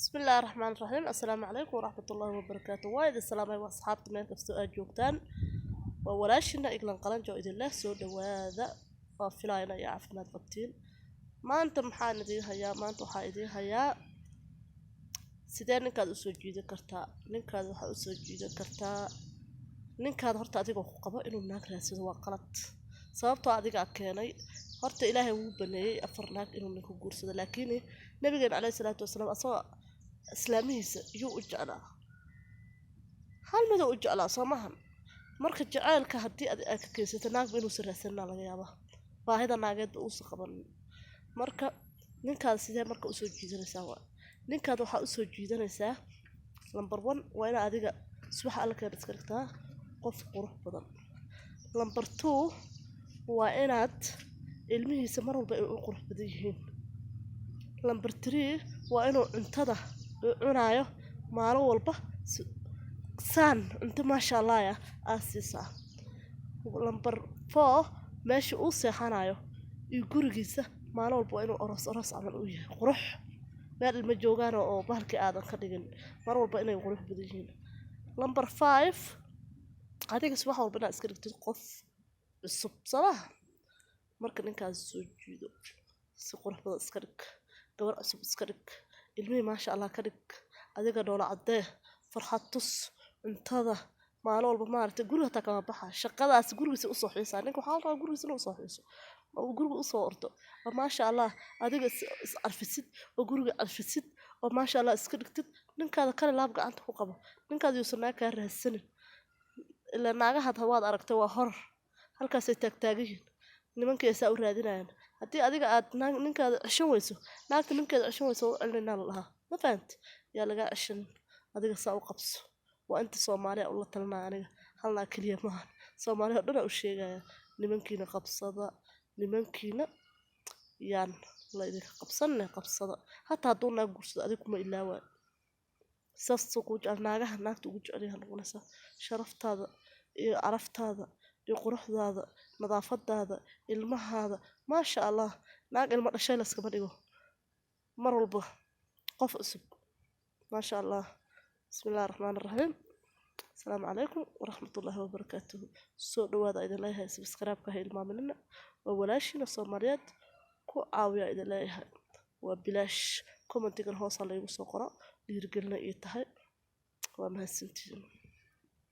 بسم الله الرحمن الرحيم. السلام عليكم ورحمة الله وبركاته. وايد السلام عليكم أصحابتي مين كستو أجوكتان وولاشنا إقلان قلن جو إذن الله سود وهذا وفلاينا يا عفمات قبتين ما أنت محان دي هيا ما أنتو حايدي هيا سيدان نكاد أسوجي ذكرتا نكاد وحا أسوجي ذكرتا نكاد هرتا أديقو قبا إنو ناك راسد وقلت sababtoo adiga keenay horta ilaahay wuu baneeyay afarnaag inuu ninku guursado laakiin nabiga kaleey salaatu wasalaam asoo islaamihiisa yuu u jeclaa hal mid uu jeclaa soomahan marka jacaylka hadii aad ka keensato naag inuu siraasanaa laga yaabaa baahida naageed uu soo qaban marka ninkaas sidee marka u soo jiidanaysaa waa ninkaad waxa u soo jiidanaysaa number 1 waa in adiga subax alkeed iska dhigtaa qof qurux badan number 2 waa inaad ilmihiisa mar walba ay u qurux badan yihiin number 3 waa inuu cuntada uu cunayo maalin walba saan inta ma sha Allah ya aasisa number 4 meesha uu seexanayo iyo gurigiisa maalin walba inuu oros amal u yahay qurux meel ilma joogaan oo bahalkii aadan ka dhigin mar walba inay qurux badan yihiin number 5 adiga subax walba inaad iska dhigtid qof cusub صراحة marka ninkaas soo jiido si qurux badan iska dhig gabar cusub iska dhig ilmihi ma sha Allah ka dhig adiga dhoola cadee farxad tus cuntada maalin walba maartay guriga ta kama baxa shaqadaas gurigiisa u soo xiisaa ninka waxa la gurigiisa u soo xiiso oo guriga u soo ordo ma sha Allah adiga is arfisid oo guriga arfisid oo ma sha Allah iska dhigtid ninkaada kale laab gacanta ku qabo ninkaada yuusanaa ka raadsanin ila naagaha waad aragtay waa hor halkaas ay taagtaagiin nimankeesa u raadinayaan hadii adiga aad ninkaada cishan weyso naagta ninkeeda cishan weyso cilina laha ma fahanti yaa laga cishan adiga saa u qabso waa inta Soomaaliya u la talnaa aniga halna kaliya ma Soomaaliya dhan u sheegaya nimankiina qabsada nimankiina yaan la idinka qabsada hatta haduu naag guursado adiga kuma ilaawa safsu ku naagaha naagta ugu jecelahay noqonaysa sharaftaada iyo araftaada iyo quruxdaada nadaafadaada ilmahaada ma sha Allah naag ilma dhashay la iska dhigo mar walba qof cusub ma sha Allah bismillaahir rahmaanir rahiim assalaamu alaykum waraxmatullaahi wabarakaatuh soo dhawaada idin leeyahay subscribe ka hilmaaminina waa walaashina Soomaaliyeed ku caawiya idin leeyahay waa bilaash commentiga hoos la igu soo qoro dhiirigelina iyo tahay waa mahadsantiin